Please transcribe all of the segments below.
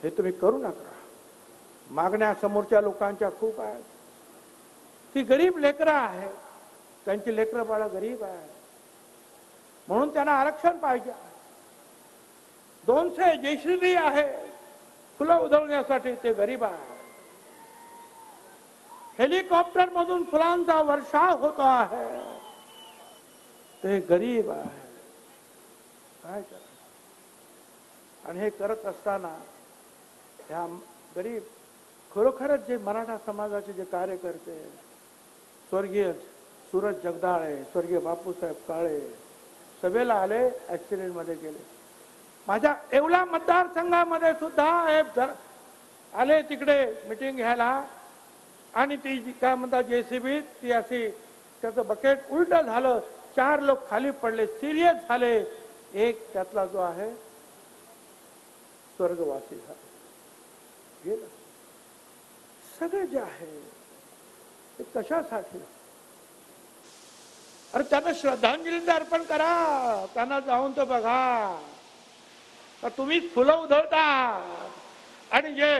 हे तुम्ही करू नका. मागण्या समोरच्या लोकांच्या खूप आहेत. ती गरीब लेकरं आहेत, त्यांची लेकरं बाळं गरीब आहे म्हणून त्यांना आरक्षण पाहिजे. 200 JCB आहे फुलं उधळण्यासाठी, ते गरीब आहे. हेलिकॉप्टर मधून फुलांचा वर्षाव होतो आहे, ते गरीब आहे. काय करा. आणि हे करत असताना ह्या गरीब खरोखरच जे मराठा समाजाचे जे कार्यकर्ते, स्वर्गीय सूरज जगदाळे, स्वर्गीय बापूसाहेब काळे सभेला आले, ऍक्सिडेंट मध्ये गेले. माझ्या येवला मतदारसंघामध्ये सुद्धा आले तिकडे मीटिंग घ्यायला, आणि ती काय म्हणतात JCB, ती अशी त्याचं बकेट उलट झालं, 4 लोक खाली पडले, सिरियस झाले. एक त्यातला जो आहे स्वर्गवासी झाला, गेला. सगळे जे आहे ते कशासाठी? अरे त्यांना श्रद्धांजली अर्पण करा, त्यांना जाऊन तर बघा का तुम्हीच फुलं उधळता, आणि जे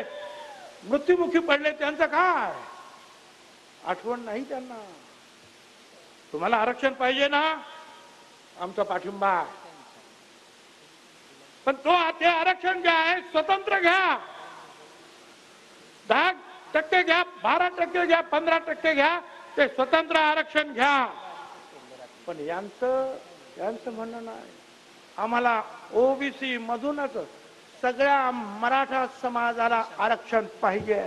मृत्युमुखी पडले त्यांचं काय आठवण नाही त्यांना. तुम्हाला आरक्षण पाहिजे ना, आमचा पाठिंबा, पण ते आरक्षण जे आहे स्वतंत्र घ्या. 10% घ्या, 12% घ्या, 15% घ्या, ते स्वतंत्र आरक्षण घ्या. पण यांचं म्हणणं नाही, आम्हाला OBC मधूनच सगळ्या मराठा समाजाला आरक्षण पाहिजे.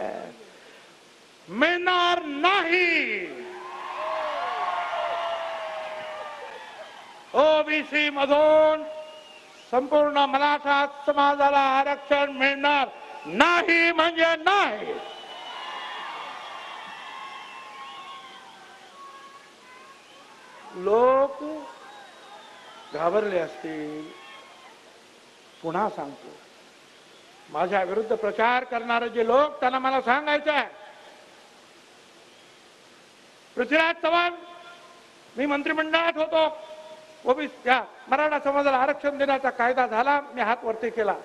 मिळणार नाही. OBC मधून संपूर्ण मराठा समाजाला आरक्षण मिळणार नाही म्हणजे नाही. लोक घाबरले असतील. पुन्हा सांगतो, माझ्या विरुद्ध प्रचार करणारे जे लोक, त्यांना मला सांगायचं आहे, पृथ्वीराज चव्हाण, मी मंत्रिमंडळात होतो, OBC मराठा समाजाला आरक्षण देण्याचा कायदा झाला, मी हात वरती केला.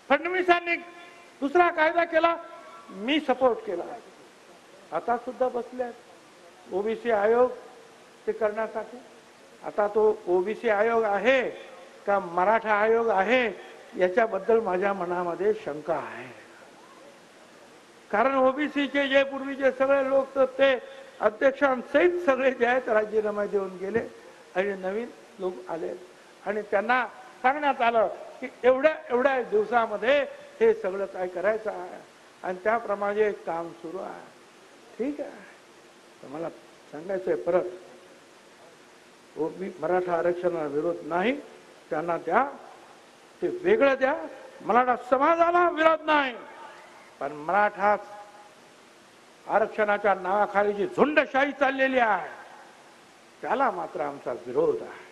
फडणवीसांनी दुसरा कायदा केला, मी सपोर्ट केला. आता सुद्धा बसले OBC आयोग ते करण्यासाठी. आता तो OBC आयोग आहे का मराठा आयोग आहे याच्याबद्दल माझ्या मनामध्ये शंका आहे. कारण OBCचे जे पूर्वीचे सगळे लोक तर ते अध्यक्षांसहित सगळे जे आहेत राजीनामा देऊन गेले, आणि नवीन लोक आले, आणि त्यांना सांगण्यात आलं की एवढ्या दिवसामध्ये हे सगळं काय करायचं आहे, आणि त्याप्रमाणे काम सुरू आहे. ठीक आहे, तर मला सांगायचंय परत, मराठा आरक्षणाला विरोध नाही, त्यांना द्या, ते वेगळं द्या. मराठा समाजाला विरोध नाही, पण मराठा आरक्षणाच्या नावाखाली जी झुंडशाही चाललेली आहे त्याला मात्र आमचा विरोध आहे.